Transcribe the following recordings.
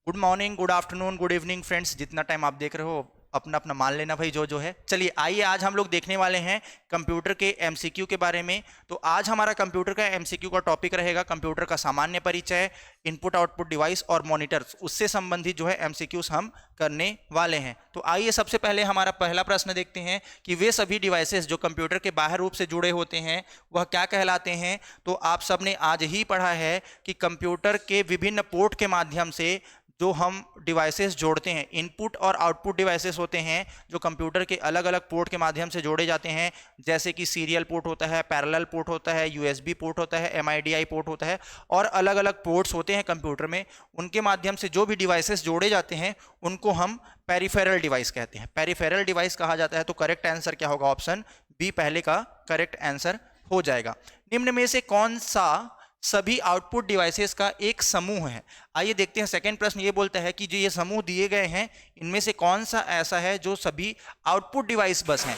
Good morning, good afternoon, good evening friends. जितना time आप देख रहे हो अपना अपना मान लेना भाई, जो जो है। चलिए आइए, आज हम लोग देखने वाले हैं कंप्यूटर के एमसीक्यू के बारे में। तो आज हमारा कंप्यूटर का एमसीक्यू का टॉपिक रहेगा कंप्यूटर का सामान्य परिचय, इनपुट आउटपुट डिवाइस और मॉनिटर्स। उससे संबंधित जो है एमसीक्यूज हम करने वाले हैं। तो आइए सबसे पहले हमारा पहला प्रश्न देखते हैं कि वे सभी डिवाइसेस जो कंप्यूटर के बाह्य रूप से जुड़े होते हैं वह क्या कहलाते हैं। तो आप सबने आज ही पढ़ा है कि कंप्यूटर के विभिन्न पोर्ट के माध्यम से जो हम डिवाइसेस जोड़ते हैं, इनपुट और आउटपुट डिवाइसेस होते हैं जो कंप्यूटर के अलग अलग पोर्ट के माध्यम से जोड़े जाते हैं, जैसे कि सीरियल पोर्ट होता है, पैरेलल पोर्ट होता है, यूएसबी पोर्ट होता है, एमआईडीआई पोर्ट होता है और अलग अलग पोर्ट्स होते हैं कंप्यूटर में। उनके माध्यम से जो भी डिवाइसेस जोड़े जाते हैं उनको हम पेरिफेरल डिवाइस कहते हैं। पेरिफेरल डिवाइस कहा जाता है। तो करेक्ट आंसर क्या होगा? ऑप्शन बी पहले का करेक्ट आंसर हो जाएगा। निम्न में से कौन सा सभी आउटपुट डिवाइसेस का एक समूह है? आइए देखते हैं। सेकंड प्रश्न ये बोलता है कि जो ये समूह दिए गए हैं इनमें से कौन सा ऐसा है जो सभी आउटपुट डिवाइस बस हैं।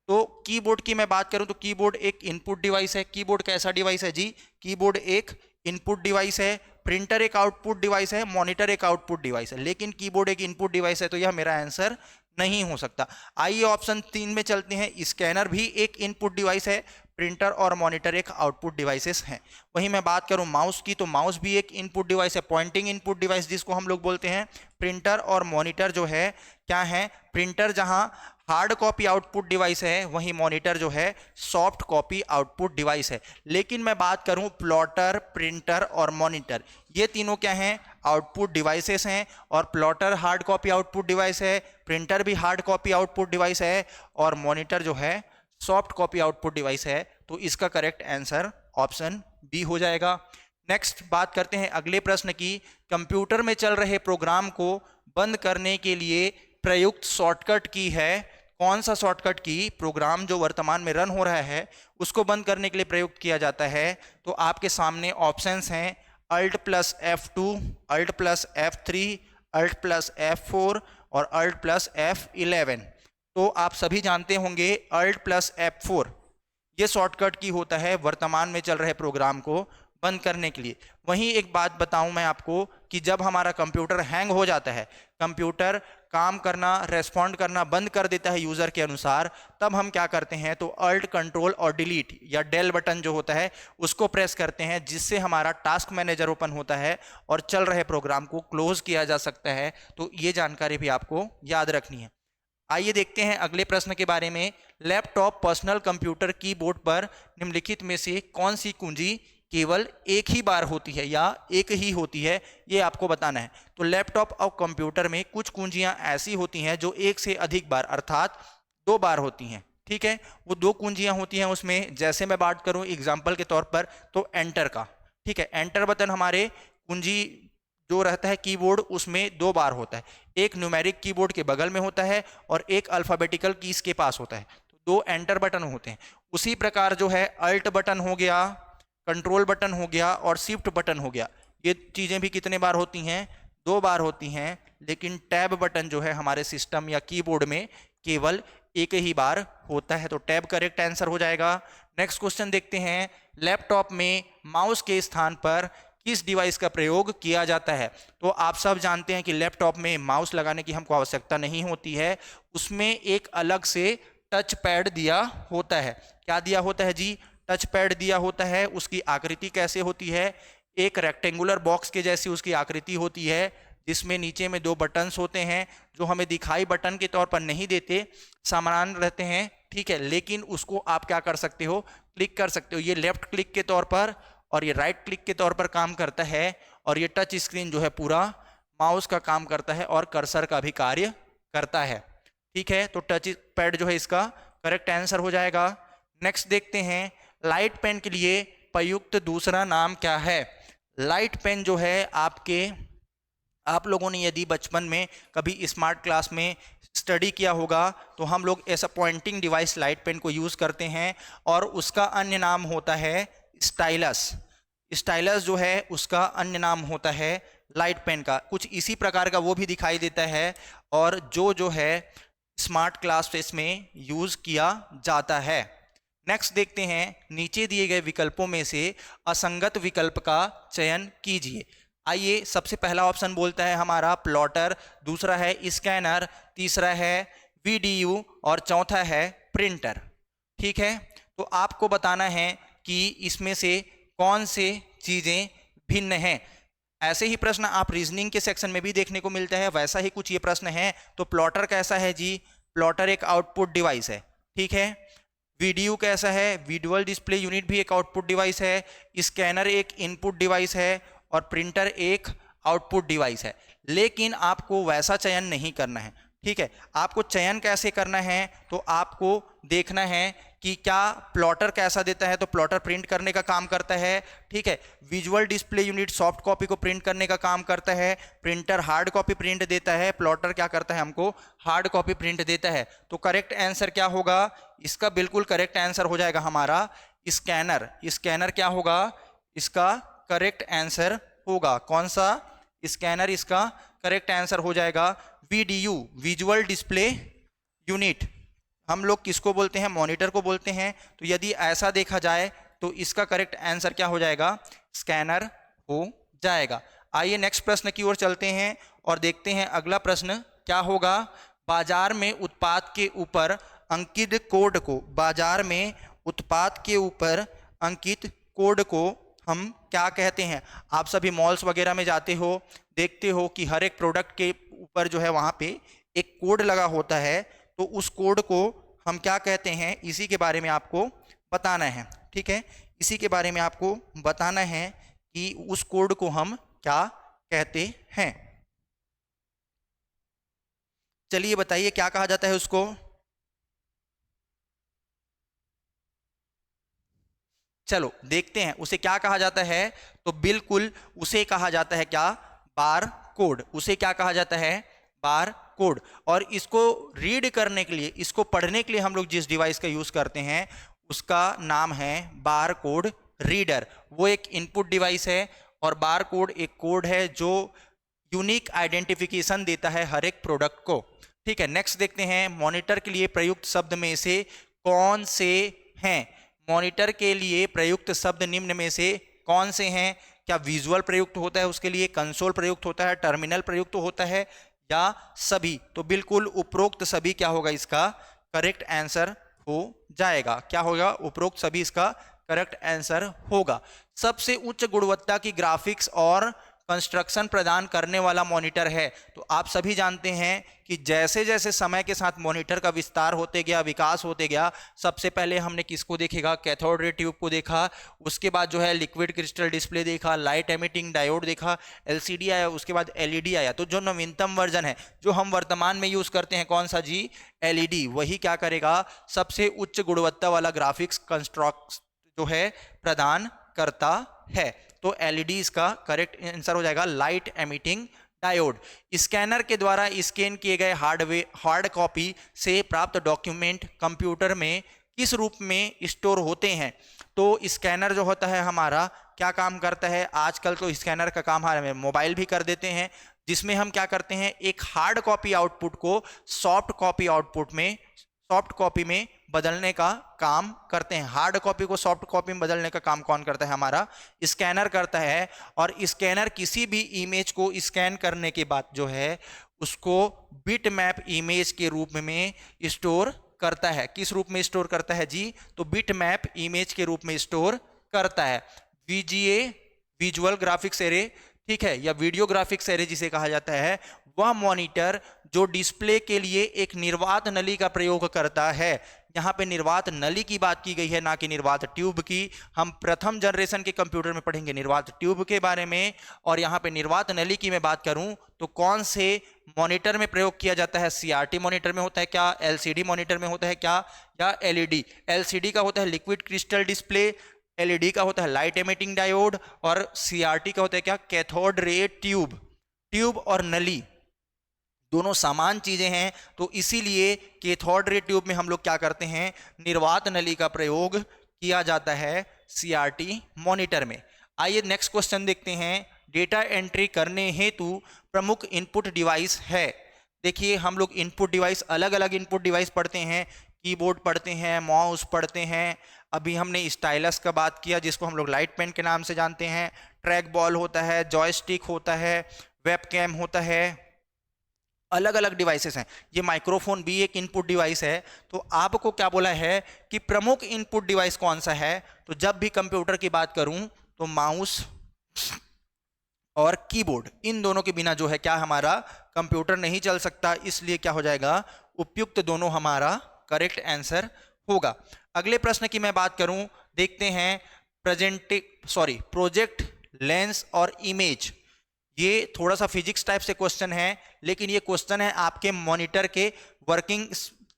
तो कीबोर्ड की मैं बात करूं तो कीबोर्ड एक इनपुट डिवाइस है। कीबोर्ड कैसा डिवाइस है जी? कीबोर्ड एक इनपुट डिवाइस है। प्रिंटर एक आउटपुट डिवाइस है। मॉनिटर एक आउटपुट डिवाइस है। लेकिन कीबोर्ड एक इनपुट डिवाइस है, तो यह मेरा आंसर नहीं हो सकता। आइए ऑप्शन 3 में चलते हैं। स्कैनर भी एक इनपुट डिवाइस है। प्रिंटर और मॉनिटर एक आउटपुट डिवाइसेस हैं। वहीं मैं बात करूं माउस की, तो माउस भी एक इनपुट डिवाइस है, पॉइंटिंग इनपुट डिवाइस जिसको हम लोग बोलते हैं। प्रिंटर और मॉनिटर जो है क्या है? प्रिंटर जहां हार्ड कॉपी आउटपुट डिवाइस है, वहीं मॉनिटर जो है सॉफ्ट कॉपी आउटपुट डिवाइस है। लेकिन मैं बात करूं प्लॉटर, प्रिंटर और मॉनिटर, ये तीनों क्या हैं? आउटपुट डिवाइसेस हैं। और plotter hard copy output device है, प्रिंटर भी हार्ड कॉपी आउटपुट डिवाइस है और मॉनिटर जो है सॉफ्ट कॉपी आउटपुट डिवाइस है। तो इसका करेक्ट आंसर ऑप्शन बी हो जाएगा। नेक्स्ट बात करते हैं अगले प्रश्न की। कंप्यूटर में चल रहे प्रोग्राम को बंद करने के लिए प्रयुक्त शॉर्टकट की है। कौन सा शॉर्टकट की प्रोग्राम जो वर्तमान में रन हो रहा है उसको बंद करने के लिए प्रयुक्त किया जाता है? तो आपके सामने ऑप्शंस हैं Alt+F2, Alt+F3, Alt+F4 और Alt+F11। तो आप सभी जानते होंगे Alt+F4 ये शॉर्टकट की होता है वर्तमान में चल रहे प्रोग्राम को बंद करने के लिए। वहीं एक बात बताऊं मैं आपको कि जब हमारा कंप्यूटर हैंग हो जाता है, कंप्यूटर काम करना, रेस्पॉन्ड करना बंद कर देता है यूजर के अनुसार, तब हम क्या करते हैं? तो अल्ट, कंट्रोल और डिलीट या डेल बटन जो होता है उसको प्रेस करते हैं, जिससे हमारा टास्क मैनेजर ओपन होता है और चल रहे प्रोग्राम को क्लोज किया जा सकता है। तो ये जानकारी भी आपको याद रखनी है। आइए देखते हैं अगले प्रश्न के बारे में। लैपटॉप पर्सनल कंप्यूटर कीबोर्ड पर निम्नलिखित में से कौन सी कुंजी केवल एक ही बार होती है या एक ही होती है, ये आपको बताना है। तो लैपटॉप और कंप्यूटर में कुछ कुंजियां ऐसी होती हैं जो एक से अधिक बार अर्थात 2 बार होती हैं। ठीक है, वो 2 कुंजियां होती हैं उसमें। जैसे मैं बात करूं एग्जाम्पल के तौर पर तो एंटर का। ठीक है, एंटर बटन हमारे कुंजी जो रहता है कीबोर्ड उसमें 2 बार होता है। एक न्यूमेरिक कीबोर्ड के बगल में होता है और एक अल्फाबेटिकल कीज के पास होता है। तो 2 एंटर बटन होते हैं। उसी प्रकार जो है अल्ट बटन हो गया, कंट्रोल बटन हो गया और शिफ्ट बटन हो गया, ये चीजें भी कितने बार होती हैं? 2 बार होती हैं। लेकिन टैब बटन जो है हमारे सिस्टम या कीबोर्ड में केवल एक ही बार होता है। तो टैब करेक्ट आंसर हो जाएगा। नेक्स्ट क्वेश्चन देखते हैं। लैपटॉप में माउस के स्थान पर किस डिवाइस का प्रयोग किया जाता है? तो आप सब जानते हैं कि लैपटॉप में माउस लगाने की हमको आवश्यकता नहीं होती है। उसमें एक अलग से टच पैड दिया होता है। क्या दिया होता है जी? टच पैड दिया होता है। उसकी आकृति कैसे होती है? एक रेक्टेंगुलर बॉक्स के जैसी उसकी आकृति होती है, जिसमें नीचे में 2 बटन्स होते हैं जो हमें दिखाई बटन के तौर पर नहीं देते, समान रहते हैं। ठीक है, लेकिन उसको आप क्या कर सकते हो? क्लिक कर सकते हो। ये लेफ्ट क्लिक के तौर पर और ये राइट क्लिक के तौर पर काम करता है। और ये टच स्क्रीन जो है पूरा माउस का काम करता है और कर्सर का भी कार्य करता है। ठीक है, तो टच पैड जो है इसका करेक्ट आंसर हो जाएगा। नेक्स्ट देखते हैं। लाइट पेन के लिए प्रयुक्त दूसरा नाम क्या है? लाइट पेन जो है आप लोगों ने यदि बचपन में कभी स्मार्ट क्लास में स्टडी किया होगा तो हम लोग ऐसा पॉइंटिंग डिवाइस लाइट पेन को यूज करते हैं और उसका अन्य नाम होता है स्टाइलस। स्टाइलस जो है उसका अन्य नाम होता है लाइट पेन का। कुछ इसी प्रकार का वो भी दिखाई देता है और जो है स्मार्ट क्लास में यूज किया जाता है। नेक्स्ट देखते हैं। नीचे दिए गए विकल्पों में से असंगत विकल्प का चयन कीजिए। आइए, सबसे पहला ऑप्शन बोलता है हमारा प्लॉटर, दूसरा है स्कैनर, तीसरा है वीडीयू और चौथा है प्रिंटर। ठीक है, तो आपको बताना है कि इसमें से कौन से चीज़ें भिन्न हैं। ऐसे ही प्रश्न आप रीजनिंग के सेक्शन में भी देखने को मिलता है, वैसा ही कुछ ये प्रश्न है। तो प्लॉटर कैसा है जी? प्लॉटर एक आउटपुट डिवाइस है। ठीक है। वीडियो कैसा है? विजुअल डिस्प्ले यूनिट भी एक आउटपुट डिवाइस है। स्कैनर एक इनपुट डिवाइस है और प्रिंटर एक आउटपुट डिवाइस है। लेकिन आपको वैसा चयन नहीं करना है। ठीक है, आपको चयन कैसे करना है? तो आपको देखना है कि क्या प्लॉटर कैसा देता है। तो प्लॉटर प्रिंट करने का काम करता है। ठीक है, visual display unit soft copy को प्रिंट करने का काम करता है। प्रिंटर हार्ड कॉपी प्रिंट देता है। प्लॉटर क्या करता है? हमको हार्ड कॉपी प्रिंट देता है। तो करेक्ट आंसर क्या होगा? इसका बिल्कुल करेक्ट आंसर हो जाएगा हमारा स्कैनर। स्कैनर क्या होगा? इसका करेक्ट आंसर होगा कौन सा? स्कैनर इसका करेक्ट आंसर हो जाएगा। वीडीयू, विजुअल डिस्प्ले यूनिट, हम लोग किसको बोलते हैं? मॉनिटर को बोलते हैं। तो यदि ऐसा देखा जाए तो इसका करेक्ट आंसर क्या हो जाएगा? स्कैनर हो जाएगा। आइए नेक्स्ट प्रश्न की ओर चलते हैं और देखते हैं अगला प्रश्न क्या होगा। बाजार में उत्पाद के ऊपर अंकित कोड को, बाजार में उत्पाद के ऊपर अंकित कोड को हम क्या कहते हैं? आप सभी मॉल्स वगैरह में जाते हो, देखते हो कि हर एक प्रोडक्ट के ऊपर जो है वहाँ पे एक कोड लगा होता है। तो उस कोड को हम क्या कहते हैं? इसी के बारे में आपको बताना है। ठीक है, इसी के बारे में आपको बताना है कि उस कोड को हम क्या कहते हैं। चलिए बताइए क्या कहा जाता है उसको। चलो देखते हैं उसे क्या कहा जाता है। तो बिल्कुल उसे कहा जाता है क्या? Bar code. उसे क्या कहा जाता है? Bar code. और इसको रीड करने के लिए, इसको पढ़ने के लिए हम लोग जिस डिवाइस का यूज करते हैं उसका नाम है बार कोड रीडर। वो एक इनपुट डिवाइस है और बार कोड एक कोड है जो यूनिक आइडेंटिफिकेशन देता है हर एक प्रोडक्ट को। ठीक है, नेक्स्ट देखते हैं मॉनिटर के लिए प्रयुक्त शब्द में से कौन से हैं। मॉनिटर के लिए प्रयुक्त शब्द निम्न में से कौन से हैं? क्या विजुअल प्रयुक्त होता है उसके लिए, कंसोल प्रयुक्त होता है, टर्मिनल प्रयुक्त होता है, या सभी? तो बिल्कुल उपरोक्त सभी क्या होगा? इसका करेक्ट आंसर हो जाएगा। क्या होगा? उपरोक्त सभी इसका करेक्ट आंसर होगा। सबसे उच्च गुणवत्ता की ग्राफिक्स और कंस्ट्रक्शन प्रदान करने वाला मॉनिटर है। तो आप सभी जानते हैं कि जैसे जैसे समय के साथ मॉनिटर का विस्तार होते गया, विकास होते गया, सबसे पहले हमने किसको देखेगा? कैथोड रे ट्यूब को देखा। उसके बाद जो है लिक्विड क्रिस्टल डिस्प्ले देखा, लाइट एमिटिंग डायोड देखा, एलसीडी आया, उसके बाद एलईडी आया। तो जो नवीनतम वर्जन है जो हम वर्तमान में यूज करते हैं, कौन सा जी? एलईडी। वही क्या करेगा? सबसे उच्च गुणवत्ता वाला ग्राफिक्स कंस्ट्रक्ट जो है प्रदान करता है। तो एलईडी इसका करेक्ट आंसर हो जाएगा। Light emitting diode. स्कैनर के द्वारा स्कैन किए गए हार्ड कॉपी से प्राप्त डॉक्यूमेंट कंप्यूटर में किस रूप में स्टोर होते हैं? तो स्कैनर जो होता है हमारा क्या काम करता है? आजकल तो स्कैनर का काम हमारे मोबाइल भी कर देते हैं, जिसमें हम क्या करते हैं? एक हार्ड कॉपी आउटपुट को सॉफ्ट कॉपी आउटपुट में, सॉफ्ट कॉपी में बदलने का काम करते हैं। हार्ड कॉपी को सॉफ्ट कॉपी में बदलने का काम कौन करता है? हमारा स्कैनर करता है। और स्कैनर किसी भी इमेज को स्कैन करने के बाद जो है उसको बिट मैप इमेज के रूप में स्टोर करता है। किस रूप में स्टोर करता है जी? तो बिट मैप इमेज के रूप में स्टोर करता है। वीजीए, विजुअल ग्राफिक्स एरे, ठीक है, या वीडियो ग्राफिक्स एरे जिसे कहा जाता है, वह मॉनिटर जो डिस्प्ले के लिए एक निर्वात नली का प्रयोग करता है। यहाँ पे निर्वात नली की बात की गई है, ना कि निर्वात ट्यूब की। हम प्रथम जनरेशन के कंप्यूटर में पढ़ेंगे निर्वात ट्यूब के बारे में, और यहाँ पे निर्वात नली की मैं बात करूं तो कौन से मॉनिटर में प्रयोग किया जाता है? सीआरटी मॉनिटर में होता है क्या? एलसीडी मॉनिटर में होता है क्या? या एलईडी? एलसीडी का होता है लिक्विड क्रिस्टल डिस्प्ले, एलईडी का होता है लाइट एमिटिंग डायोड, और सीआरटी का होता है क्या? Cathode ray tube. ट्यूब और नली दोनों समान चीजें हैं, तो इसीलिए कैथोड रे ट्यूब में हम लोग क्या करते हैं? निर्वात नली का प्रयोग किया जाता है सीआरटी मॉनिटर में। आइए नेक्स्ट क्वेश्चन देखते हैं। डेटा एंट्री करने हेतु प्रमुख इनपुट डिवाइस है। देखिए हम लोग इनपुट डिवाइस, अलग अलग इनपुट डिवाइस पढ़ते हैं। कीबोर्ड पढ़ते हैं, माउस पढ़ते हैं, अभी हमने स्टाइलस का बात किया जिसको हम लोग लाइट पेन के नाम से जानते हैं, ट्रैक बॉल होता है, जॉयस्टिक होता है, वेबकैम होता है, अलग अलग डिवाइसेस हैं। ये माइक्रोफोन भी एक इनपुट डिवाइस है। तो आपको क्या बोला है कि प्रमुख इनपुट डिवाइस कौन सा है, तो जब भी कंप्यूटर की बात करूं तो माउस और कीबोर्ड, इन दोनों के बिना जो है क्या हमारा कंप्यूटर नहीं चल सकता, इसलिए क्या हो जाएगा, उपयुक्त दोनों हमारा करेक्ट आंसर होगा। अगले प्रश्न की मैं बात करूं, देखते हैं प्रोजेक्ट लेंस और इमेज। ये थोड़ा सा फिजिक्स टाइप से क्वेश्चन है, लेकिन ये क्वेश्चन है आपके मॉनिटर के वर्किंग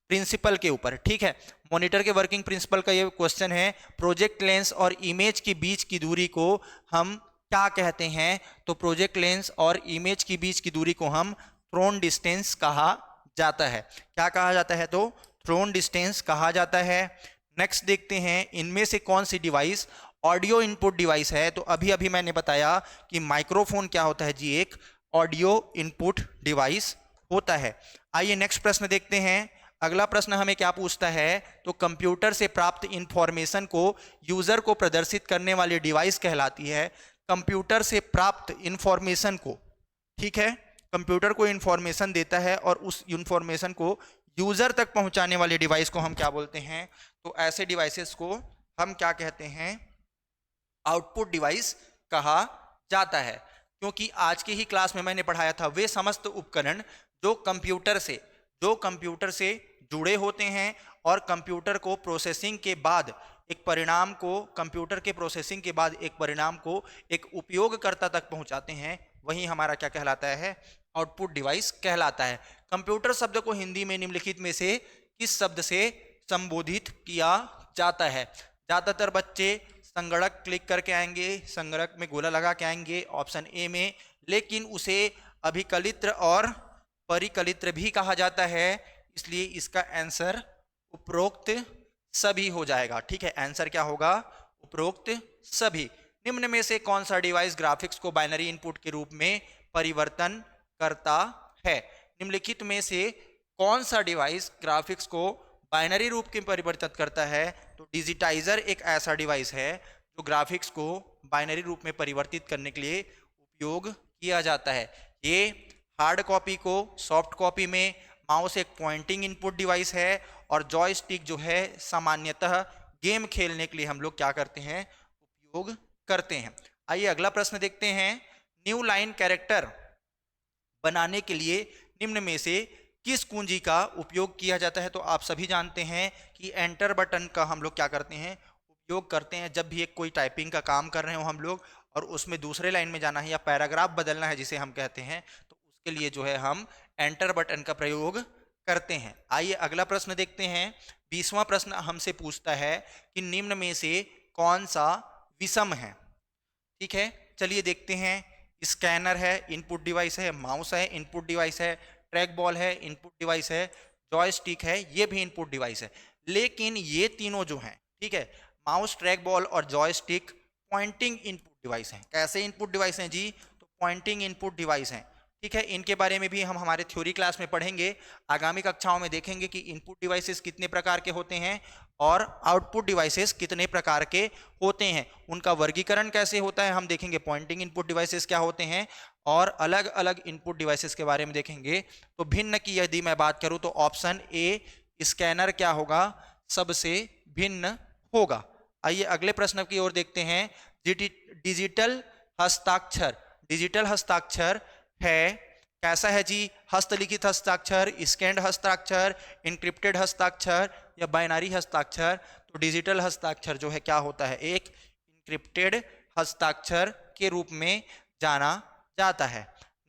प्रिंसिपल के ऊपर, ठीक है। मॉनिटर के वर्किंग प्रिंसिपल का ये क्वेश्चन है, प्रोजेक्ट लेंस और इमेज के बीच की दूरी को हम क्या कहते हैं, तो प्रोजेक्ट लेंस और इमेज के बीच की दूरी को हम थ्रोन डिस्टेंस कहा जाता है। क्या कहा जाता है, तो थ्रोन डिस्टेंस कहा जाता है। नेक्स्ट देखते हैं, इनमें से कौन सी डिवाइस ऑडियो इनपुट डिवाइस है, तो अभी अभी मैंने बताया कि माइक्रोफोन क्या होता है जी, एक ऑडियो इनपुट डिवाइस होता है। आइए नेक्स्ट प्रश्न देखते हैं। अगला प्रश्न हमें क्या पूछता है, तो कंप्यूटर से प्राप्त इंफॉर्मेशन को यूजर को प्रदर्शित करने वाली डिवाइस कहलाती है। कंप्यूटर से प्राप्त इंफॉर्मेशन को, ठीक है, कंप्यूटर को इंफॉर्मेशन देता है और उस इंफॉर्मेशन को यूजर तक पहुंचाने वाली डिवाइस को हम क्या बोलते हैं, तो ऐसे डिवाइसेस को हम क्या कहते हैं, आउटपुट डिवाइस कहा जाता है। क्योंकि आज की ही क्लास में मैंने पढ़ाया था वे समस्त उपकरण जो कंप्यूटर से जुड़े होते हैं और कंप्यूटर को प्रोसेसिंग के बाद एक परिणाम को, कंप्यूटर के प्रोसेसिंग के बाद एक परिणाम को एक उपयोगकर्ता तक पहुंचाते हैं, वही हमारा क्या कहलाता है, आउटपुट डिवाइस कहलाता है। कंप्यूटर शब्द को हिंदी में निम्नलिखित में से किस शब्द से संबोधित किया जाता है। ज़्यादातर बच्चे संगणक क्लिक करके आएंगे, संगणक में गोला लगा के आएंगे ऑप्शन ए में, लेकिन उसे अभिकलित्र और परिकलित्र भी कहा जाता है, इसलिए इसका आंसर उपरोक्त सभी हो जाएगा, ठीक है। आंसर क्या होगा, उपरोक्त सभी। निम्न में से कौन सा डिवाइस ग्राफिक्स को बाइनरी इनपुट के रूप में परिवर्तन करता है। निम्नलिखित में से कौन सा डिवाइस ग्राफिक्स को बाइनरी रूप में परिवर्तित करता है, तो डिजिटाइजर एक ऐसा डिवाइस है जो ग्राफिक्स को बाइनरी रूप में परिवर्तित करने के लिए उपयोग किया जाता है। ये हार्ड कॉपी को सॉफ्ट कॉपी में, माउस एक पॉइंटिंग इनपुट डिवाइस है और जॉयस्टिक जो है सामान्यतः गेम खेलने के लिए हम लोग क्या करते हैं, उपयोग करते हैं। आइए अगला प्रश्न देखते हैं। न्यू लाइन कैरेक्टर बनाने के लिए निम्न में से किस कुंजी का उपयोग किया जाता है, तो आप सभी जानते हैं कि एंटर बटन का हम लोग क्या करते हैं, उपयोग करते हैं जब भी एक कोई टाइपिंग का काम कर रहे हो हम लोग और उसमें दूसरे लाइन में जाना है या पैराग्राफ बदलना है जिसे हम कहते हैं, तो उसके लिए जो है हम एंटर बटन का प्रयोग करते हैं। आइए अगला प्रश्न देखते हैं। 20वां प्रश्न हमसे पूछता है कि निम्न में से कौन सा विषम है, ठीक है। चलिए देखते हैं। स्कैनर है, इनपुट डिवाइस है, माउस है, इनपुट डिवाइस है, ट्रैक बॉल है, इनपुट डिवाइस है, जॉयस्टिक है, ये भी इनपुट डिवाइस है। लेकिन ये तीनों जो हैं, ठीक है, माउस, ट्रैक बॉल और जॉयस्टिक पॉइंटिंग इनपुट डिवाइस हैं। कैसे इनपुट डिवाइस हैं जी, तो पॉइंटिंग इनपुट डिवाइस हैं, ठीक है। इनके बारे में भी हम हमारे थ्योरी क्लास में पढ़ेंगे, आगामी कक्षाओं में देखेंगे कि इनपुट डिवाइसेस कितने प्रकार के होते हैं और आउटपुट डिवाइसेस कितने प्रकार के होते हैं, उनका वर्गीकरण कैसे होता है हम देखेंगे। पॉइंटिंग इनपुट डिवाइसेस क्या होते हैं और अलग अलग इनपुट डिवाइसेस के बारे में देखेंगे। तो भिन्न की यदि मैं बात करूं तो ऑप्शन ए स्कैनर क्या होगा, सबसे भिन्न होगा। आइए अगले प्रश्न की ओर देखते हैं। डिजिटल हस्ताक्षर, डिजिटल हस्ताक्षर है कैसा है जी, हस्तलिखित हस्ताक्षर, स्कैन्ड हस्ताक्षर, इनक्रिप्टेड हस्ताक्षर या बाइनरी हस्ताक्षर। तो डिजिटल हस्ताक्षर जो है क्या होता है, एक इनक्रिप्टेड हस्ताक्षर के रूप में जाना जाता है।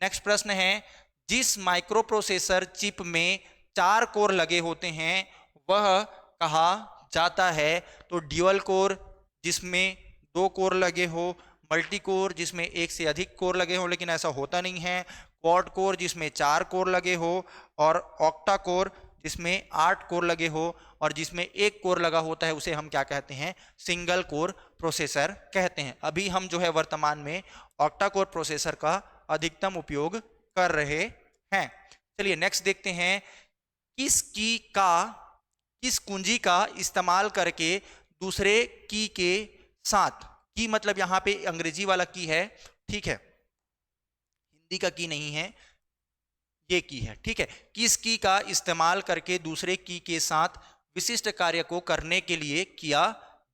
नेक्स्ट प्रश्न है, जिस माइक्रो प्रोसेसर चिप में 4 कोर लगे होते हैं वह कहा जाता है, तो ड्यूअल कोर जिसमें 2 कोर लगे हो, मल्टी कोर जिसमें 1 से अधिक कोर लगे हो लेकिन ऐसा होता नहीं है, क्वाड कोर जिसमें 4 कोर लगे हो और ऑक्टा कोर जिसमें 8 कोर लगे हो और जिसमें 1 कोर लगा होता है उसे हम क्या कहते हैं, सिंगल कोर प्रोसेसर कहते हैं। अभी हम जो है वर्तमान में ऑक्टा कोर प्रोसेसर का अधिकतम उपयोग कर रहे हैं। चलिए नेक्स्ट देखते हैं। किस कुंजी का इस्तेमाल करके दूसरे की के साथ। की मतलब यहां पे अंग्रेजी वाला की है, ठीक है, हिंदी का की नहीं है, ये की है, ठीक है। किस की का इस्तेमाल करके दूसरे की के साथ विशिष्ट कार्य को करने के लिए किया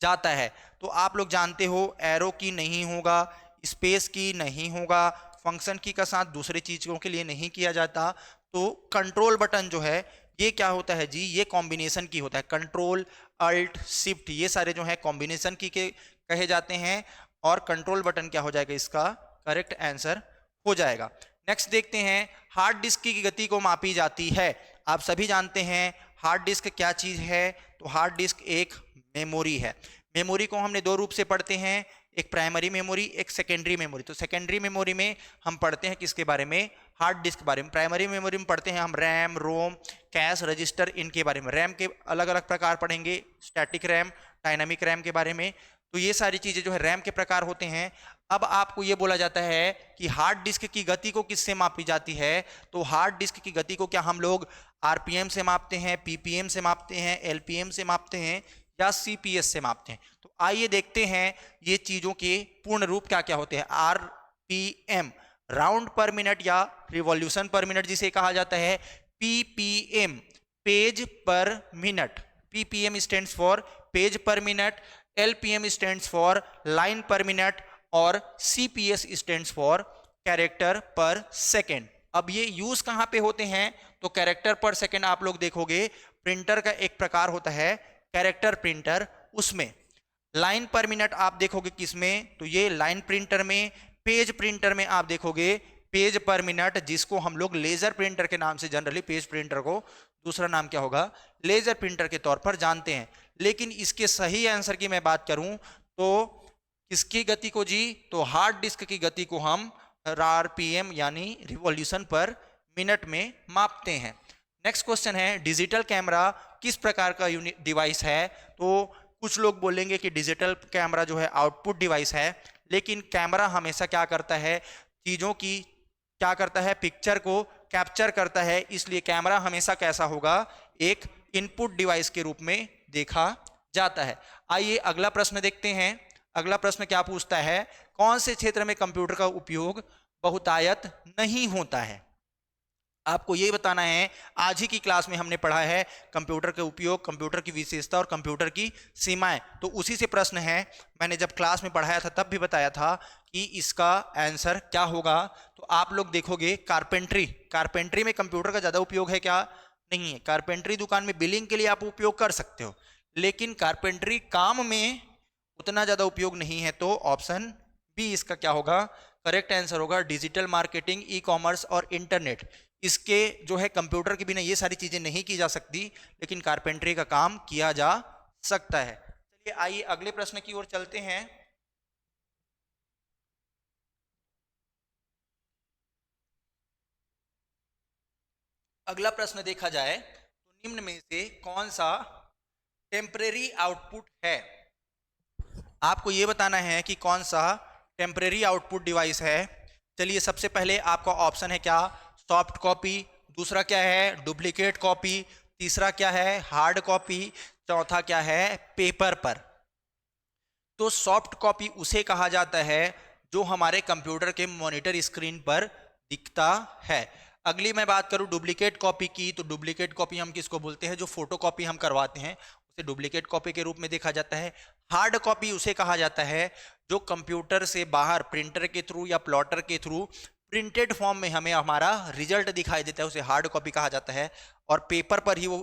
जाता है। तो आप लोग जानते हो एरो की नहीं होगा, स्पेस की नहीं होगा, फंक्शन की का साथ दूसरे चीजों के लिए नहीं किया जाता। तो कंट्रोल बटन जो है ये क्या होता है जी, ये कॉम्बिनेशन की होता है। कंट्रोल अल्ट शिफ्ट ये सारे जो है कॉम्बिनेशन की के कहे जाते हैं, और कंट्रोल बटन क्या हो जाएगा, इसका करेक्ट आंसर हो जाएगा। नेक्स्ट देखते हैं, हार्ड डिस्क की गति को मापी जाती है। आप सभी जानते हैं हार्ड डिस्क क्या चीज है, तो हार्ड डिस्क एक मेमोरी है। मेमोरी को हमने दो रूप से पढ़ते हैं, एक प्राइमरी मेमोरी, एक सेकेंडरी मेमोरी। तो सेकेंडरी मेमोरी में हम पढ़ते हैं किसके बारे में, हार्ड डिस्क के बारे में। प्राइमरी मेमोरी में पढ़ते हैं हम रैम, रोम, कैश रजिस्टर, इनके बारे में। रैम के अलग अलग प्रकार पढ़ेंगे, स्टैटिक रैम, डायनामिक रैम के बारे में। तो ये सारी चीजें जो है रैम के प्रकार होते हैं। अब आपको ये बोला जाता है कि हार्ड डिस्क की गति को किससे मापी जाती है, तो हार्ड डिस्क की गति को क्या हम लोग आरपीएम से मापते हैं, पीपीएम से मापते हैं, एलपीएम से मापते हैं, या सीपीएस से मापते हैं। तो आइए देखते हैं ये चीजों के पूर्ण रूप क्या क्या होते हैं। आरपीएम राउंड पर मिनट या रिवॉल्यूशन पर मिनट जिसे कहा जाता है। पीपीएम पेज पर minute, ppm stands for page पर minute, LPM stands for line पर मिनट, और सीपीएस स्टैंड्स फॉर कैरेक्टर पर सेकेंड। अब ये यूज कहां पे होते हैं, तो कैरेक्टर पर सेकेंड आप लोग देखोगे प्रिंटर का एक प्रकार होता है कैरेक्टर प्रिंटर, उसमें। लाइन पर मिनट आप देखोगे किसमें, तो ये लाइन प्रिंटर में। पेज प्रिंटर में आप देखोगे पेज पर मिनट, जिसको हम लोग लेजर प्रिंटर के नाम से जनरली पेज प्रिंटर को दूसरा नाम क्या होगा, लेजर प्रिंटर के तौर पर जानते हैं। लेकिन इसके सही आंसर की मैं बात करूं तो किसकी गति को जी, तो हार्ड डिस्क की गति को हम आरपीएम यानी रिवॉल्यूशन पर मिनट में मापते हैं। नेक्स्ट क्वेश्चन है, डिजिटल कैमरा किस प्रकार का डिवाइस है। तो कुछ लोग बोलेंगे कि डिजिटल कैमरा जो है आउटपुट डिवाइस है, लेकिन कैमरा हमेशा क्या करता है, चीजों की क्या करता है, पिक्चर को कैप्चर करता है। इसलिए कैमरा हमेशा कैसा होगा, एक इनपुट डिवाइस के रूप में देखा जाता है। आइए अगला प्रश्न देखते हैं। अगला प्रश्न क्या पूछता है, कौन से क्षेत्र में कंप्यूटर का उपयोग बहुतायत नहीं होता है। आपको ये बताना है। आज ही की क्लास में हमने पढ़ा है कंप्यूटर के उपयोग, कंप्यूटर की विशेषता और कंप्यूटर की सीमाएं। तो उसी से प्रश्न है, मैंने जब क्लास में पढ़ाया था तब भी बताया था कि इसका आंसर क्या होगा। तो आप लोग देखोगे कारपेंट्री में कंप्यूटर का ज्यादा उपयोग है क्या, नहीं है। कारपेंट्री दुकान में बिलिंग के लिए आप उपयोग कर सकते हो, लेकिन कारपेंट्री काम में उतना ज्यादा उपयोग नहीं है। तो ऑप्शन बी इसका क्या होगा, करेक्ट आंसर होगा। डिजिटल मार्केटिंग, ई कॉमर्स और इंटरनेट, इसके जो है कंप्यूटर के बिना ये सारी चीजें नहीं की जा सकती, लेकिन कारपेंट्री का काम किया जा सकता है। चलिए आइए अगले प्रश्न की ओर चलते हैं। अगला प्रश्न देखा जाए तो निम्न में से कौन सा टेम्परेरी आउटपुट है। आपको यह बताना है कि कौन सा टेम्परेरी आउटपुट डिवाइस है। चलिए सबसे पहले आपका ऑप्शन है क्या, सॉफ्ट कॉपी, दूसरा क्या है डुप्लीकेट कॉपी, तीसरा क्या है हार्ड कॉपी, चौथा क्या है पेपर पर। तो सॉफ्ट कॉपी उसे कहा जाता है जो हमारे कंप्यूटर के मॉनिटर स्क्रीन पर दिखता है। अगली मैं बात करूं डुप्लीकेट कॉपी की, तो डुप्लीकेट कॉपी हम किसको बोलते हैं, जो फोटो कॉपी हम करवाते हैं उसे डुप्लीकेट कॉपी के रूप में देखा जाता है। हार्ड कॉपी उसे कहा जाता है जो कंप्यूटर से बाहर प्रिंटर के थ्रू या प्लॉटर के थ्रू प्रिंटेड फॉर्म में हमें हमारा रिजल्ट दिखाई देता है, उसे हार्ड कॉपी कहा जाता है। और पेपर पर ही वो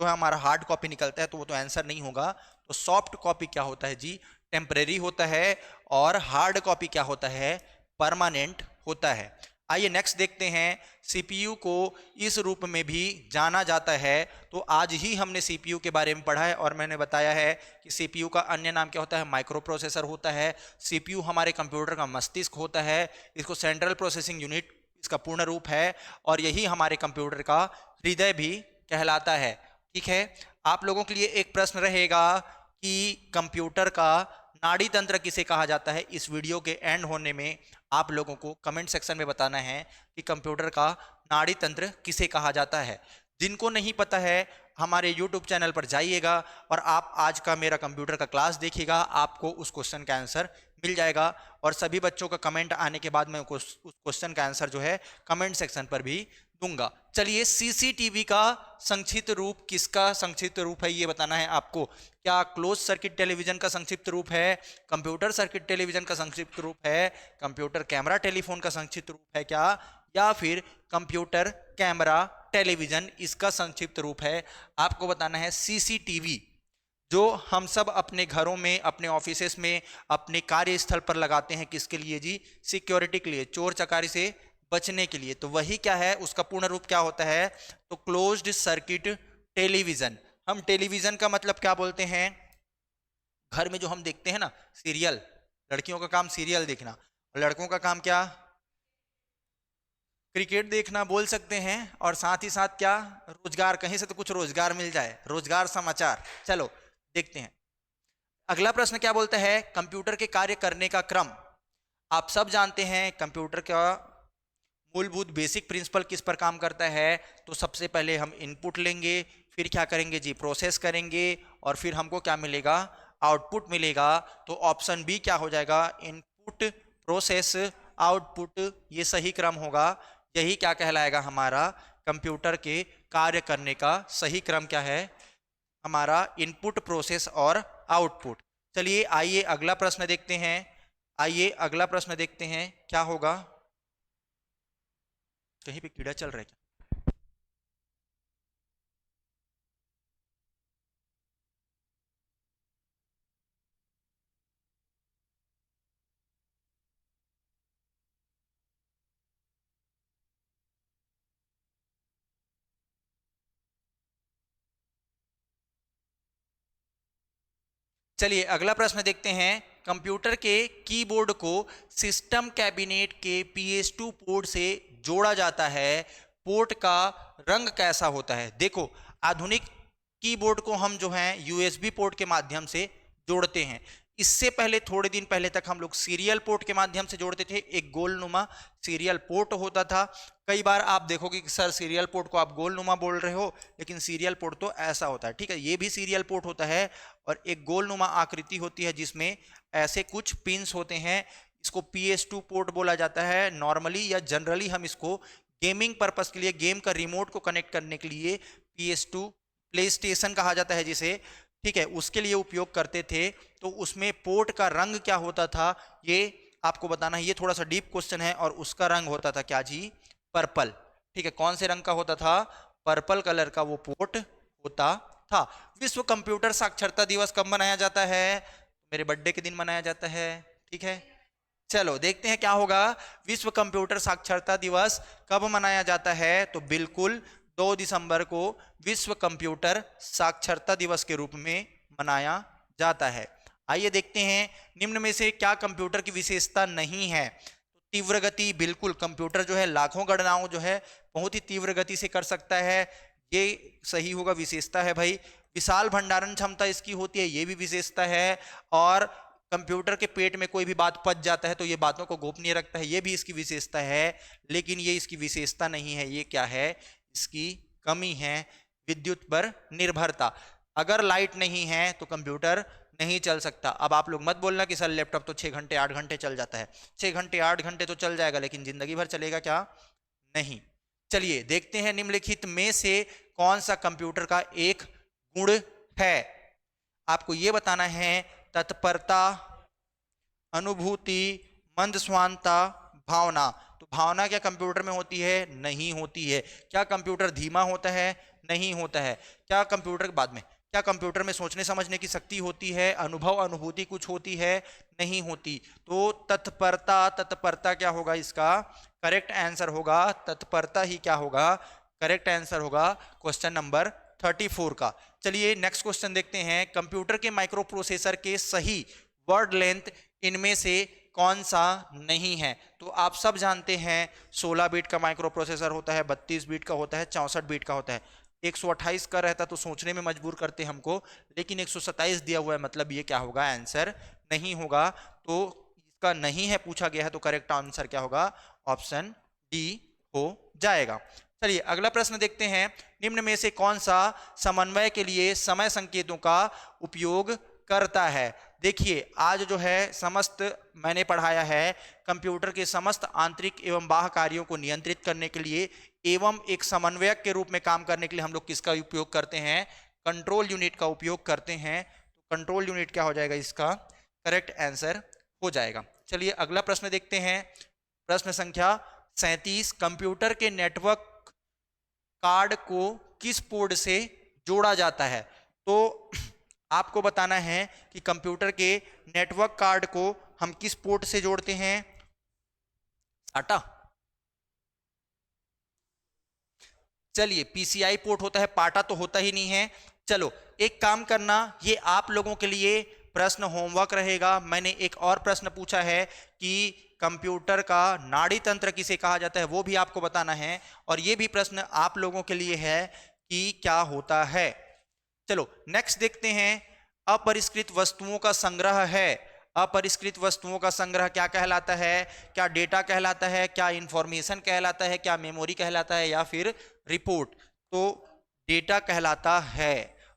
जो है हमारा हार्ड कॉपी निकलता है, तो वो तो आंसर नहीं होगा। तो सॉफ्ट कॉपी क्या होता है जी, टेम्परेरी होता है, और हार्ड कॉपी क्या होता है, परमानेंट होता है। आइए नेक्स्ट देखते हैं, सीपीयू को इस रूप में भी जाना जाता है। तो आज ही हमने सीपीयू के बारे में पढ़ा है और मैंने बताया है कि सीपीयू का अन्य नाम क्या होता है, माइक्रो प्रोसेसर होता है। सीपीयू हमारे कंप्यूटर का मस्तिष्क होता है, इसको सेंट्रल प्रोसेसिंग यूनिट इसका पूर्ण रूप है, और यही हमारे कंप्यूटर का हृदय भी कहलाता है। ठीक है, आप लोगों के लिए एक प्रश्न रहेगा कि कंप्यूटर का नाड़ी तंत्र किसे कहा जाता है। इस वीडियो के एंड होने में आप लोगों को कमेंट सेक्शन में बताना है कि कंप्यूटर का नाड़ी तंत्र किसे कहा जाता है। जिनको नहीं पता है हमारे YouTube चैनल पर जाइएगा और आप आज का मेरा कंप्यूटर का क्लास देखिएगा, आपको उस क्वेश्चन का आंसर मिल जाएगा। और सभी बच्चों का कमेंट आने के बाद मैं उस क्वेश्चन का आंसर जो है कमेंट सेक्शन पर भी दूंगा। चलिए, सीसीटीवी का संक्षिप्त रूप किसका संक्षिप्त रूप है ये बताना है आपको। क्या क्लोज सर्किट टेलीविजन का संक्षिप्त रूप है, कंप्यूटर सर्किट टेलीविजन का संक्षिप्त रूप है, कंप्यूटर कैमरा टेलीफोन का संक्षिप्त रूप है क्या, या फिर कंप्यूटर कैमरा टेलीविजन इसका संक्षिप्त रूप है। आपको बताना है सीसीटीवी जो हम सब अपने घरों में, अपने ऑफिसेस में, अपने कार्यस्थल पर लगाते हैं, किसके लिए जी, सिक्योरिटी के लिए, चोर चकारी से बचने के लिए। तो वही क्या है, उसका पूर्ण रूप क्या होता है, तो क्लोज्ड सर्किट टेलीविजन। हम टेलीविजन का मतलब क्या बोलते हैं, घर में जो हम देखते हैं ना सीरियल, लड़कियों का काम सीरियल देखना, लड़कों का काम क्या, क्रिकेट देखना बोल सकते हैं, और साथ ही साथ क्या, रोजगार, कहीं से तो कुछ रोजगार मिल जाए, रोजगार समाचार। चलो देखते हैं अगला प्रश्न क्या बोलता है, कंप्यूटर के कार्य करने का क्रम। आप सब जानते हैं कंप्यूटर का मूलभूत बेसिक प्रिंसिपल किस पर काम करता है। तो सबसे पहले हम इनपुट लेंगे, फिर क्या करेंगे जी, प्रोसेस करेंगे, और फिर हमको क्या मिलेगा, आउटपुट मिलेगा। तो ऑप्शन बी क्या हो जाएगा, इनपुट प्रोसेस आउटपुट, ये सही क्रम होगा। यही क्या कहलाएगा, हमारा कंप्यूटर के कार्य करने का सही क्रम क्या है, हमारा इनपुट प्रोसेस और आउटपुट। चलिए आइए अगला प्रश्न देखते हैं, आइए अगला प्रश्न देखते हैं क्या होगा। कहीं पे कीड़ा चल रहा है क्या? चलिए अगला प्रश्न देखते हैं, कंप्यूटर के कीबोर्ड को सिस्टम कैबिनेट के PS2 पोर्ट से जोड़ा जाता है, पोर्ट का रंग कैसा होता है। देखो, आधुनिक कीबोर्ड को हम जो है USB पोर्ट के माध्यम से जोड़ते हैं। इससे पहले थोड़े दिन पहले तक हम लोग सीरियल पोर्ट के माध्यम से जोड़ते थे, एक गोलनुमा सीरियल पोर्ट होता था। कई बार आप देखोगे कि सर सीरियल पोर्ट को आप गोलनुमा बोल रहे हो, लेकिन सीरियल पोर्ट तो ऐसा होता है, ठीक है, ये भी सीरियल पोर्ट होता है और एक गोलनुमा आकृति होती है जिसमें ऐसे कुछ पिंस होते हैं। इसको PS2 पोर्ट बोला जाता है। नॉर्मली या जनरली हम इसको गेमिंग पर्पस के लिए, गेम का रिमोट को कनेक्ट करने के लिए PS2 प्ले स्टेशन कहा जाता है जिसे, ठीक है, उसके लिए उपयोग करते थे। तो उसमें पोर्ट का रंग क्या होता था ये आपको बताना है। ये थोड़ा सा डीप क्वेश्चन है, और उसका रंग होता था क्या जी, पर्पल। ठीक है, कौन से रंग का होता था, पर्पल कलर का वो पोर्ट होता था। विश्व कंप्यूटर साक्षरता दिवस कब मनाया जाता है, मेरे बर्थडे के दिन मनाया जाता है, ठीक है। चलो देखते हैं क्या होगा, विश्व कंप्यूटर साक्षरता दिवस कब मनाया जाता है। तो बिल्कुल 2 दिसंबर को विश्व कंप्यूटर साक्षरता दिवस के रूप में मनाया जाता है। आइए देखते हैं, निम्न में से क्या कंप्यूटर की विशेषता नहीं है। तो तीव्र गति, बिल्कुल कंप्यूटर जो है लाखों गणनाओं जो है बहुत ही तीव्र गति से कर सकता है, ये सही होगा, विशेषता है भाई। विशाल भंडारण क्षमता इसकी होती है, ये भी विशेषता है। और कंप्यूटर के पेट में कोई भी बात पच जाता है तो ये बातों को गोपनीय रखता है, ये भी इसकी विशेषता है। लेकिन ये इसकी विशेषता नहीं है, ये क्या है, इसकी कमी है, विद्युत पर निर्भरता। अगर लाइट नहीं है तो कंप्यूटर नहीं चल सकता। अब आप लोग मत बोलना कि सर लैपटॉप तो 6 घंटे 8 घंटे चल जाता है। 6 घंटे 8 घंटे तो चल जाएगा, लेकिन जिंदगी भर चलेगा क्या, नहीं। चलिए देखते हैं, निम्नलिखित में से कौन सा कंप्यूटर का एक गुण है। आपको यह बताना है, तत्परता, अनुभूति, मंदस्वानता, भावना। तो भावना क्या कंप्यूटर में होती है, नहीं होती है। क्या कंप्यूटर धीमा होता है, नहीं होता है। क्या कंप्यूटर बाद में, क्या कंप्यूटर में सोचने समझने की शक्ति होती है, अनुभव अनुभूति कुछ होती है, नहीं होती। तो तत्परता, तत्परता क्या होगा, इसका करेक्ट आंसर होगा, तत्परता ही क्या होगा, करेक्ट आंसर होगा क्वेश्चन नंबर 34 का। चलिए नेक्स्ट क्वेश्चन देखते हैं, कंप्यूटर के माइक्रो प्रोसेसर के सही वर्ड लेंथ इनमें से कौन सा नहीं है। तो आप सब जानते हैं 16 बिट का माइक्रो प्रोसेसर होता है, 32 बिट का होता है, 64 बिट का होता है। 128 का रहता तो सोचने में मजबूर करते हमको, लेकिन 127 दिया हुआ है, मतलब ये क्या होगा, आंसर नहीं होगा। तो इसका नहीं है पूछा गया है, तो करेक्ट आंसर क्या होगा, ऑप्शन डी हो जाएगा। चलिए अगला प्रश्न देखते हैं। निम्न में से कौन सा समन्वय के लिए समय संकेतों का उपयोग करता है? देखिए आज जो है समस्त मैंने पढ़ाया है कंप्यूटर के समस्त आंतरिक एवं बाह्य कार्यों को नियंत्रित करने के लिए एवं एक समन्वयक के रूप में काम करने के लिए हम लोग किसका उपयोग करते हैं? कंट्रोल यूनिट का उपयोग करते हैं। तो कंट्रोल यूनिट क्या हो जाएगा? इसका करेक्ट आंसर हो जाएगा। चलिए अगला प्रश्न देखते हैं। प्रश्न संख्या 37। कंप्यूटर के नेटवर्क कार्ड को किस पोर्ट से जोड़ा जाता है? तो आपको बताना है कि कंप्यूटर के नेटवर्क कार्ड को हम किस पोर्ट से जोड़ते हैं? SATA। चलिए पीसीआई पोर्ट होता है, पाटा तो होता ही नहीं है। चलो एक काम करना, ये आप लोगों के लिए प्रश्न होमवर्क रहेगा। मैंने एक और प्रश्न पूछा है कि कंप्यूटर का नाड़ी तंत्र किसे कहा जाता है, वो भी आपको बताना है। और ये भी प्रश्न आप लोगों के लिए है कि क्या होता है। चलो नेक्स्ट देखते हैं। अपरिष्कृत वस्तुओं का संग्रह है। अपरिष्कृत वस्तुओं का संग्रह क्या कहलाता है? क्या डेटा कहलाता है, क्या इंफॉर्मेशन कहलाता है, क्या मेमोरी कहलाता है, या फिर रिपोर्ट? तो डेटा कहलाता है।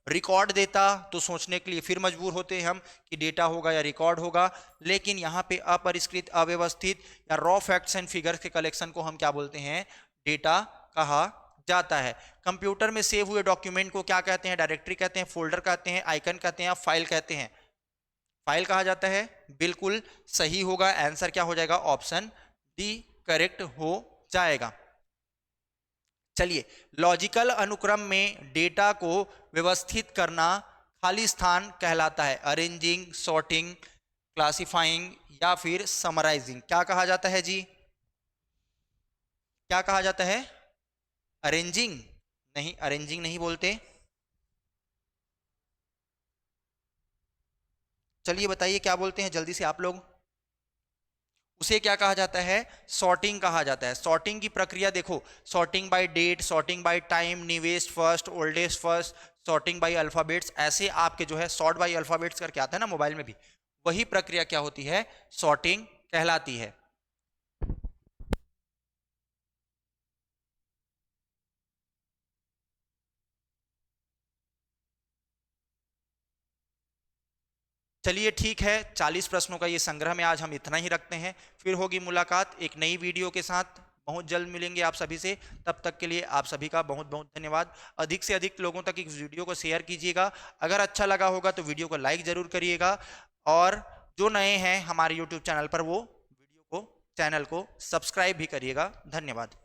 रिकॉर्ड देता तो सोचने के लिए फिर मजबूर होते हैं हम कि डेटा होगा या रिकॉर्ड होगा, लेकिन यहाँ पे अपरिष्कृत, अव्यवस्थित या रॉ फैक्ट्स एंड फिगर्स के कलेक्शन को हम क्या बोलते हैं? डेटा कहा जाता है। कंप्यूटर में सेव हुए डॉक्यूमेंट को क्या कहते हैं? डायरेक्टरी कहते हैं, फोल्डर कहते हैं, आइकन कहते हैं, फाइल कहते हैं? फाइल कहा जाता है। बिल्कुल सही होगा। आंसर क्या हो जाएगा? ऑप्शन डी करेक्ट हो जाएगा। चलिए लॉजिकल अनुक्रम में डेटा को व्यवस्थित करना खाली स्थान कहलाता है। अरेंजिंग, सॉर्टिंग, क्लासिफाइंग या फिर समराइजिंग क्या कहा जाता है जी? क्या कहा जाता है? अरेंजिंग नहीं, अरेंजिंग नहीं बोलते। चलिए बताइए क्या बोलते हैं जल्दी से आप लोग। उसे क्या कहा जाता है? सॉर्टिंग कहा जाता है। सॉर्टिंग की प्रक्रिया देखो, sorting by date, sorting by time, newest first, oldest first, sorting by alphabets, ऐसे आपके जो है सॉर्ट बाय अल्फाबेट्स करके आता है ना मोबाइल में भी, वही प्रक्रिया क्या होती है? सॉर्टिंग कहलाती है। चलिए ठीक है, 40 प्रश्नों का ये संग्रह में आज हम इतना ही रखते हैं। फिर होगी मुलाकात एक नई वीडियो के साथ। बहुत जल्द मिलेंगे आप सभी से। तब तक के लिए आप सभी का बहुत बहुत धन्यवाद। अधिक से अधिक लोगों तक इस वीडियो को शेयर कीजिएगा। अगर अच्छा लगा होगा तो वीडियो को लाइक जरूर करिएगा। और जो नए हैं हमारे यूट्यूब चैनल पर, वो वीडियो को, चैनल को सब्सक्राइब भी करिएगा। धन्यवाद।